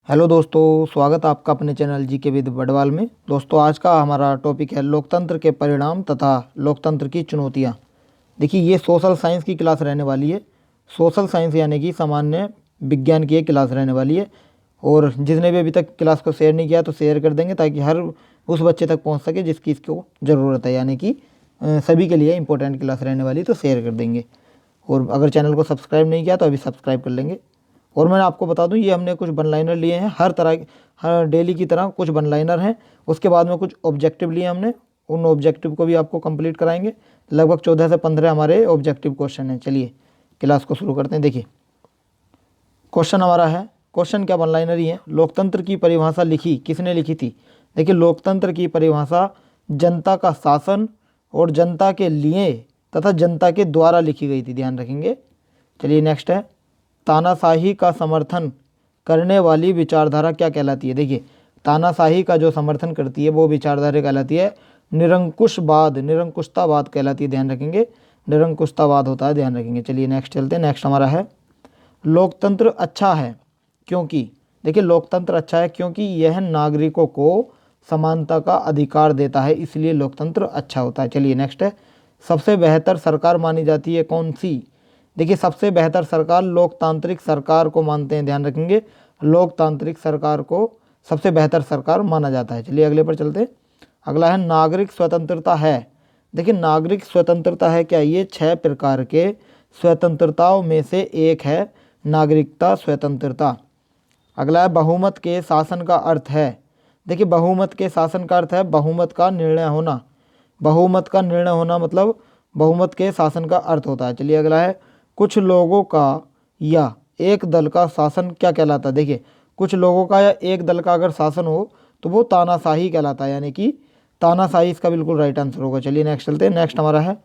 Hello दोस्तों, स्वागत है आपका अपने चैनल जी के विद बडवाल में। दोस्तों, आज का हमारा टॉपिक है लोकतंत्र के परिणाम तथा लोकतंत्र की चुनौतियाँ। देखिए, ये सोशल साइंस की क्लास रहने वाली है। सोशल साइंस यानी कि सामान्य विज्ञान की एक क्लास रहने वाली है। और जिसने भी अभी तक क्लास को शेयर नहीं किया तो शेयर कर देंगे, ताकि हर उस बच्चे तक पहुँच सके जिसकी इसको ज़रूरत है। यानी कि सभी के लिए इंपॉर्टेंट क्लास रहने वाली, तो शेयर कर देंगे। और अगर चैनल को सब्सक्राइब नहीं किया तो अभी सब्सक्राइब कर लेंगे। और मैं आपको बता दूं, ये हमने कुछ वन लाइनर लिए हैं। हर डेली की तरह कुछ वन लाइनर हैं। उसके बाद में कुछ ऑब्जेक्टिव लिए हमने, उन ऑब्जेक्टिव को भी आपको कंप्लीट कराएंगे। लगभग 14 से 15 हमारे ऑब्जेक्टिव क्वेश्चन हैं। चलिए क्लास को शुरू करते हैं। देखिए, क्वेश्चन हमारा है, क्वेश्चन क्या वन लाइनर ही है। लोकतंत्र की परिभाषा लिखी किसने लिखी थी। देखिए, लोकतंत्र की परिभाषा जनता का शासन और जनता के लिए तथा जनता के द्वारा लिखी गई थी, ध्यान रखेंगे। चलिए नेक्स्ट है, तानाशाही का समर्थन करने वाली विचारधारा क्या कहलाती है। देखिए, तानाशाही का जो समर्थन करती है वो विचारधारा कहलाती है निरंकुशवाद, निरंकुशतावाद कहलाती है, ध्यान रखेंगे। निरंकुशतावाद होता है, ध्यान रखेंगे। चलिए नेक्स्ट चलते हैं। नेक्स्ट हमारा है, लोकतंत्र अच्छा है क्योंकि। देखिए, लोकतंत्र अच्छा है क्योंकि यह नागरिकों को समानता का अधिकार देता है, इसलिए लोकतंत्र अच्छा होता है। चलिए नेक्स्ट है, सबसे बेहतर सरकार मानी जाती है कौन सी। देखिए, सबसे बेहतर सरकार लोकतांत्रिक सरकार को मानते हैं, ध्यान रखेंगे। लोकतांत्रिक सरकार को सबसे बेहतर सरकार माना जाता है। चलिए अगले पर चलते हैं। अगला है, नागरिक स्वतंत्रता है। देखिए, नागरिक स्वतंत्रता है क्या, ये 6 प्रकार के स्वतंत्रताओं में से एक है नागरिकता स्वतंत्रता। अगला है, बहुमत के शासन का अर्थ है। देखिए, बहुमत के शासन का अर्थ है बहुमत का निर्णय होना। बहुमत का निर्णय होना मतलब बहुमत के शासन का अर्थ होता है। चलिए अगला है, कुछ लोगों का या एक दल का शासन क्या कहलाता है। देखिए, कुछ लोगों का या एक दल का अगर शासन हो तो वो तानाशाही कहलाता है, यानी कि तानाशाही इसका बिल्कुल राइट आंसर होगा। चलिए नेक्स्ट चलते हैं। नेक्स्ट हमारा है,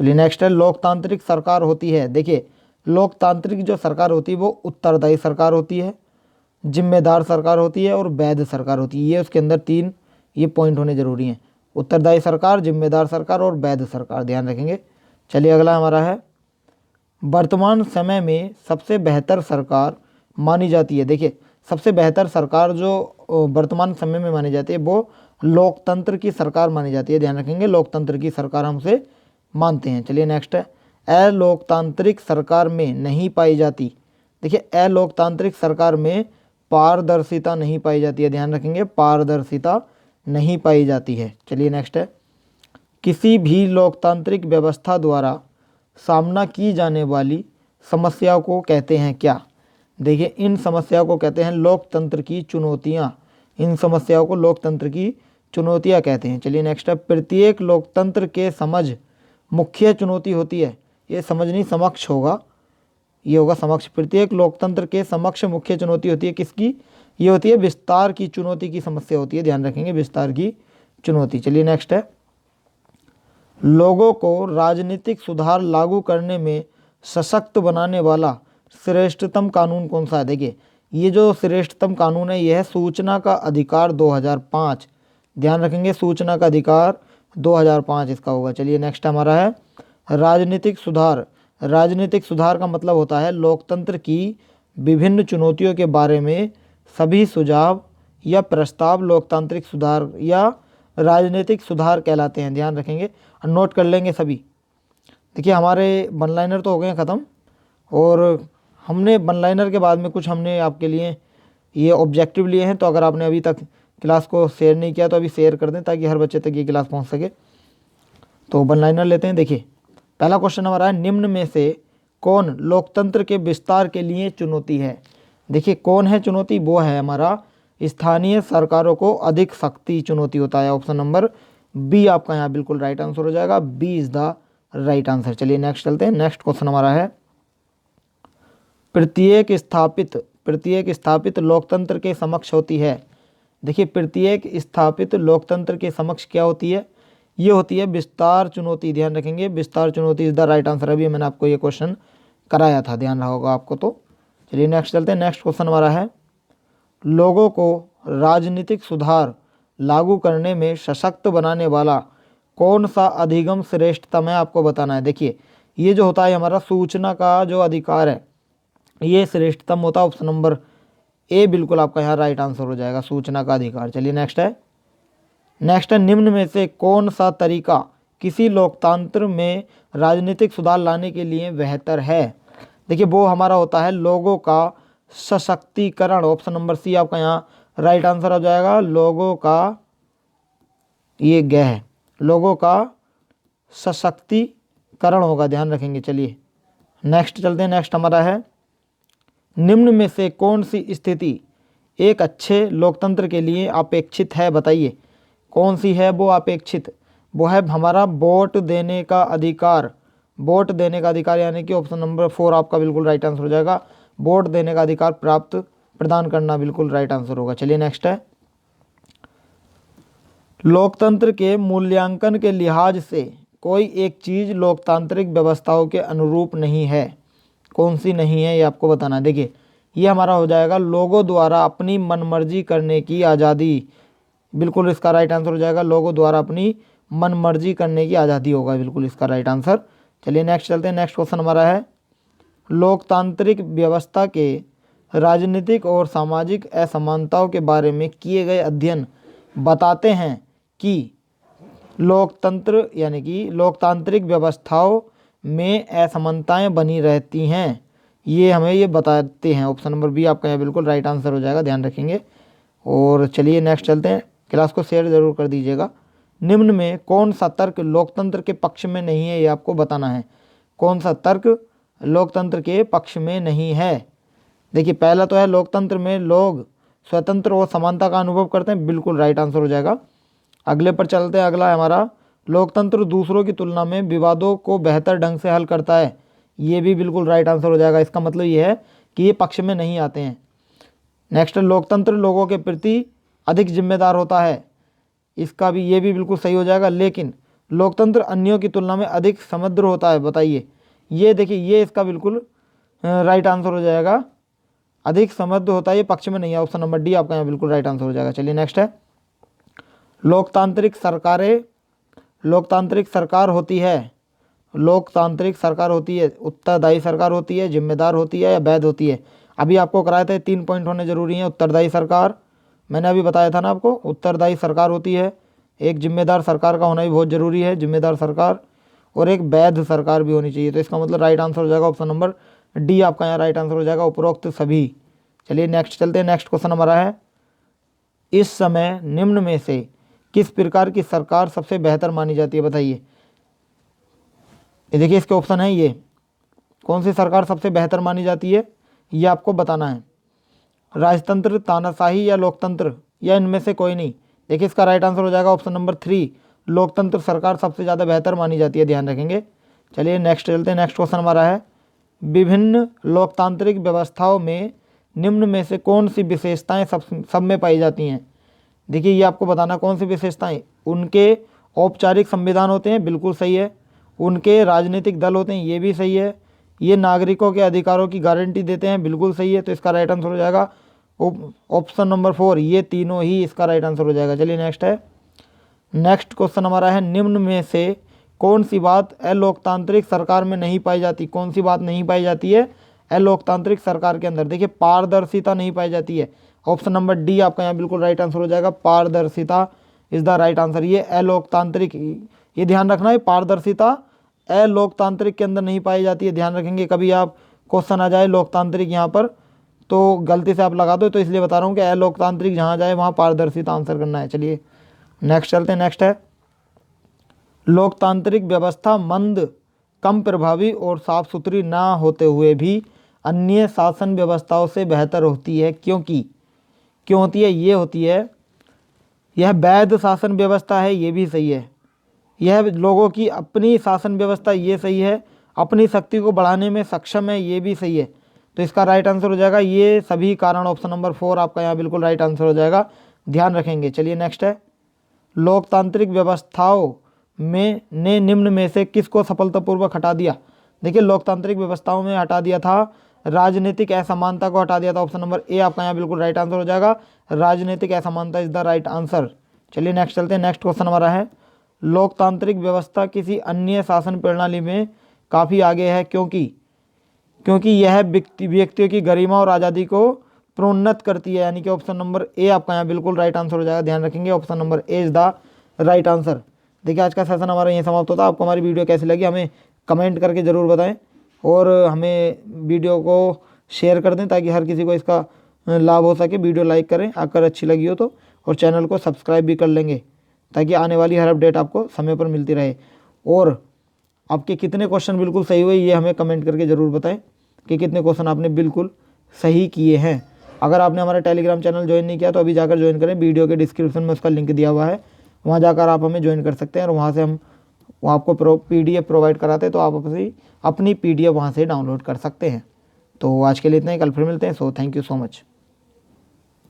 चलिए नेक्स्ट है, लोकतांत्रिक सरकार होती है। देखिए, लोकतांत्रिक जो सरकार होती है वो उत्तरदायी सरकार होती है, जिम्मेदार सरकार होती है और वैध सरकार होती है। ये उसके अंदर 3 ये पॉइंट होने जरूरी हैं, उत्तरदायी सरकार, जिम्मेदार सरकार और वैध सरकार, ध्यान रखेंगे। चलिए अगला हमारा है, वर्तमान समय में सबसे बेहतर सरकार मानी जाती है। देखिए, सबसे बेहतर सरकार जो वर्तमान समय में मानी जाती है वो लोकतंत्र की सरकार मानी जाती है, ध्यान रखेंगे। लोकतंत्र की सरकार हमसे मानते हैं। चलिए नेक्स्ट है, अलोकतांत्रिक सरकार में नहीं पाई जाती। देखिए, अलोकतांत्रिक सरकार में पारदर्शिता नहीं पाई जाती है, ध्यान रखेंगे। पारदर्शिता नहीं पाई जाती है। चलिए नेक्स्ट है, किसी भी लोकतांत्रिक व्यवस्था द्वारा सामना की जाने वाली समस्या को कहते हैं क्या। देखिए, इन समस्याओं को कहते हैं लोकतंत्र की चुनौतियाँ। इन समस्याओं को लोकतंत्र की चुनौतियाँ कहते हैं। चलिए नेक्स्ट है, प्रत्येक लोकतंत्र के समझ मुख्य चुनौती होती है। ये समझ नहीं, समक्ष होगा, ये होगा समक्ष। प्रत्येक लोकतंत्र के समक्ष मुख्य चुनौती होती है किसकी, ये होती है विस्तार की चुनौती की समस्या होती है, ध्यान रखेंगे, विस्तार की चुनौती। चलिए नेक्स्ट है, लोगों को राजनीतिक सुधार लागू करने में सशक्त बनाने वाला श्रेष्ठतम कानून कौन सा है। देखिए, ये जो श्रेष्ठतम कानून है यह है सूचना का अधिकार 2005, ध्यान रखेंगे। सूचना का अधिकार 2005 इसका होगा। चलिए नेक्स्ट हमारा है, राजनीतिक सुधार। राजनीतिक सुधार का मतलब होता है लोकतंत्र की विभिन्न चुनौतियों के बारे में सभी सुझाव या प्रस्ताव लोकतांत्रिक सुधार या राजनीतिक सुधार कहलाते हैं, ध्यान रखेंगे। नोट कर लेंगे सभी। देखिए, हमारे वन लाइनर तो हो गए ख़त्म, और हमने वन लाइनर के बाद में कुछ हमने आपके लिए ये ऑब्जेक्टिव लिए हैं। तो अगर आपने अभी तक क्लास को शेयर नहीं किया तो अभी शेयर कर दें, ताकि हर बच्चे तक ये क्लास पहुंच सके। तो वन लाइनर लेते हैं। देखिए, पहला क्वेश्चन हमारा है, निम्न में से कौन लोकतंत्र के विस्तार के लिए चुनौती है। देखिए, कौन है चुनौती, वो है हमारा स्थानीय सरकारों को अधिक शक्ति चुनौती होता है। ऑप्शन नंबर बी आपका यहाँ बिल्कुल राइट आंसर हो जाएगा। B is the right answer. चलिए नेक्स्ट चलते हैं। नेक्स्ट क्वेश्चन हमारा है, प्रत्येक स्थापित लोकतंत्र के समक्ष होती है। देखिए, प्रत्येक स्थापित लोकतंत्र के समक्ष क्या होती है, ये होती है विस्तार चुनौती, ध्यान रखेंगे। विस्तार चुनौती इज द राइट आंसर। अभी मैंने आपको ये क्वेश्चन कराया था, ध्यान रहा होगा आपको। तो चलिए नेक्स्ट चलते हैं। नेक्स्ट क्वेश्चन हमारा है, लोगों को राजनीतिक सुधार लागू करने में सशक्त बनाने वाला कौन सा अधिगम श्रेष्ठतम है, आपको बताना है। देखिए, ये जो होता है हमारा सूचना का जो अधिकार है, ये श्रेष्ठतम होता है। ऑप्शन नंबर ए बिल्कुल आपका यहाँ राइट आंसर हो जाएगा, सूचना का अधिकार। चलिए नेक्स्ट है निम्न में से कौन सा तरीका किसी लोकतंत्र में राजनीतिक सुधार लाने के लिए बेहतर है। देखिए वो हमारा होता है लोगों का सशक्तिकरण। ऑप्शन नंबर सी आपका यहाँ राइट आंसर हो जाएगा। लोगों का, ये ग है, लोगों का सशक्तिकरण होगा, ध्यान रखेंगे। चलिए नेक्स्ट चलते हैं। नेक्स्ट हमारा है निम्न में से कौन सी स्थिति एक अच्छे लोकतंत्र के लिए अपेक्षित है, बताइए कौन सी है वो अपेक्षित। वो है हमारा वोट देने का अधिकार। वोट देने का अधिकार यानी कि ऑप्शन नंबर 4 आपका बिल्कुल राइट आंसर हो जाएगा। वोट देने का अधिकार प्राप्त प्रदान करना बिल्कुल राइट आंसर होगा। चलिए नेक्स्ट है लोकतंत्र के मूल्यांकन के लिहाज से कोई एक चीज़ लोकतांत्रिक व्यवस्थाओं के अनुरूप नहीं है। कौन सी नहीं है ये आपको बताना है। देखिए ये हमारा हो जाएगा लोगों द्वारा अपनी मनमर्जी करने की आज़ादी। बिल्कुल इसका राइट आंसर हो जाएगा। लोगों द्वारा अपनी मनमर्जी करने की आज़ादी होगा बिल्कुल इसका राइट आंसर। चलिए नेक्स्ट चलते हैं। नेक्स्ट क्वेश्चन हमारा है लोकतांत्रिक व्यवस्था के राजनीतिक और सामाजिक असमानताओं के बारे में किए गए अध्ययन बताते हैं कि लोकतंत्र यानी कि लोकतांत्रिक व्यवस्थाओं में असमानताएं बनी रहती हैं। ये हमें ये बताते हैं। ऑप्शन नंबर बी आपका यहाँ बिल्कुल राइट आंसर हो जाएगा, ध्यान रखेंगे। और चलिए नेक्स्ट चलते हैं। क्लास को शेयर ज़रूर कर दीजिएगा। निम्न में कौन सा तर्क लोकतंत्र के पक्ष में नहीं है, ये आपको बताना है। कौन सा तर्क लोकतंत्र के पक्ष में नहीं है। देखिए पहला तो है लोकतंत्र में लोग स्वतंत्र और समानता का अनुभव करते हैं, बिल्कुल राइट आंसर हो जाएगा। अगले पर चलते हैं। अगला है हमारा लोकतंत्र दूसरों की तुलना में विवादों को बेहतर ढंग से हल करता है। ये भी बिल्कुल राइट आंसर हो जाएगा। इसका मतलब ये है कि ये पक्ष में नहीं आते हैं। नेक्स्ट लोकतंत्र लोगों के प्रति अधिक जिम्मेदार होता है। इसका भी ये भी बिल्कुल सही हो जाएगा। लेकिन लोकतंत्र अन्यों की तुलना में अधिक समृद्ध होता है, बताइए। ये देखिए ये इसका बिल्कुल राइट आंसर हो जाएगा। अधिक समृद्ध होता है, ये पक्ष में नहीं है। ऑप्शन नंबर डी आपका यहाँ बिल्कुल राइट आंसर हो जाएगा। चलिए नेक्स्ट है लोकतांत्रिक सरकार होती है। लोकतांत्रिक सरकार होती है उत्तरदायी सरकार होती है, जिम्मेदार होती है या वैध होती है। अभी आपको कराए थे 3 पॉइंट होने जरूरी हैं। उत्तरदायी सरकार मैंने अभी बताया था ना आपको, उत्तरदायी सरकार होती है। एक जिम्मेदार सरकार का होना भी बहुत ज़रूरी है, जिम्मेदार सरकार। और एक वैध सरकार भी होनी चाहिए। तो इसका मतलब राइट आंसर हो जाएगा ऑप्शन नंबर डी आपका यहाँ राइट आंसर हो जाएगा, उपरोक्त सभी। चलिए नेक्स्ट चलते हैं। नेक्स्ट क्वेश्चन हमारा है इस समय निम्न में से किस प्रकार की सरकार सबसे बेहतर मानी जाती है, बताइए। ये देखिए इसके ऑप्शन है, ये कौन सी सरकार सबसे बेहतर मानी जाती है ये आपको बताना है। राजतंत्र, तानाशाही या लोकतंत्र, या इनमें से कोई नहीं। देखिए इसका राइट आंसर हो जाएगा ऑप्शन नंबर 3 लोकतंत्र सरकार सबसे ज़्यादा बेहतर मानी जाती है, ध्यान रखेंगे। चलिए नेक्स्ट चलते हैं। नेक्स्ट क्वेश्चन हमारा है विभिन्न लोकतांत्रिक व्यवस्थाओं में निम्न में से कौन सी विशेषताएं सब में पाई जाती हैं। देखिए ये आपको बताना कौन सी विशेषताएं। उनके औपचारिक संविधान होते हैं, बिल्कुल सही है। उनके राजनीतिक दल होते हैं, ये भी सही है। ये नागरिकों के अधिकारों की गारंटी देते हैं, बिल्कुल सही है। तो इसका राइट आंसर हो जाएगा ऑप्शन नंबर 4, ये तीनों ही इसका राइट आंसर हो जाएगा। चलिए नेक्स्ट है। नेक्स्ट क्वेश्चन हमारा है निम्न में से कौन सी बात अलोकतांत्रिक सरकार में नहीं पाई जाती। कौन सी बात नहीं पाई जाती है अलोकतांत्रिक सरकार के अंदर। देखिए पारदर्शिता नहीं पाई जाती है। ऑप्शन नंबर डी आपका यहाँ बिल्कुल राइट आंसर हो जाएगा, पारदर्शिता इज द राइट आंसर। ये अलोकतांत्रिक, ये ध्यान रखना है, पारदर्शिता अलोकतांत्रिक के अंदर नहीं पाई जाती है, ध्यान रखेंगे। कभी आप क्वेश्चन आ जाए लोकतांत्रिक यहाँ पर तो गलती से आप लगा दो, तो इसलिए बता रहा हूँ कि अलोकतांत्रिक जहाँ जाए वहाँ पारदर्शिता आंसर करना है। चलिए नेक्स्ट चलते हैं। नेक्स्ट है लोकतांत्रिक व्यवस्था मंद, कम प्रभावी और साफ सुथरी ना होते हुए भी अन्य शासन व्यवस्थाओं से बेहतर होती है, क्योंकि क्यों होती है। ये होती है, यह वैध शासन व्यवस्था है, ये भी सही है। यह लोगों की अपनी शासन व्यवस्था, ये सही है। अपनी शक्ति को बढ़ाने में सक्षम है, ये भी सही है। तो इसका राइट आंसर हो जाएगा ये सभी कारण। ऑप्शन नंबर 4 आपका यहाँ बिल्कुल राइट आंसर हो जाएगा, ध्यान रखेंगे। चलिए नेक्स्ट है लोकतांत्रिक व्यवस्थाओं में ने निम्न में से किसको सफलतापूर्वक हटा दिया। देखिए लोकतांत्रिक व्यवस्थाओं में हटा दिया था राजनीतिक असमानता को हटा दिया था। ऑप्शन नंबर ए आपका यहाँ बिल्कुल राइट आंसर हो जाएगा, राजनीतिक असमानता इज द राइट आंसर। चलिए नेक्स्ट चलते हैं। नेक्स्ट क्वेश्चन हमारा है लोकतांत्रिक व्यवस्था किसी अन्य शासन प्रणाली में काफ़ी आगे है, क्योंकि क्योंकि यह व्यक्तियों की गरिमा और आज़ादी को प्रोन्नत करती है, यानी कि ऑप्शन नंबर ए आपका यहाँ बिल्कुल राइट आंसर हो जाएगा। ध्यान रखेंगे, option number A is the right answer. देखिए आज का सेशन हमारा यहीं समाप्त होता है। आपको हमारी वीडियो कैसी लगी हमें कमेंट करके ज़रूर बताएं और हमें वीडियो को शेयर कर दें ताकि हर किसी को इसका लाभ हो सके। वीडियो लाइक करें अगर अच्छी लगी हो तो, और चैनल को सब्सक्राइब भी कर लेंगे ताकि आने वाली हर अपडेट आपको समय पर मिलती रहे। और आपके कितने क्वेश्चन बिल्कुल सही हुए ये हमें कमेंट करके ज़रूर बताएं कि कितने क्वेश्चन आपने बिल्कुल सही किए हैं। अगर आपने हमारा टेलीग्राम चैनल ज्वाइन नहीं किया तो अभी जाकर ज्वाइन करें, वीडियो के डिस्क्रिप्शन में उसका लिंक दिया हुआ है, वहाँ जाकर आप हमें ज्वाइन कर सकते हैं और वहाँ से हम आपको PDF प्रोवाइड कराते हैं, तो आप अपनी PDF वहाँ से डाउनलोड कर सकते हैं। तो आज के लिए इतना ही, कल फिर मिलते हैं। So thank you so much.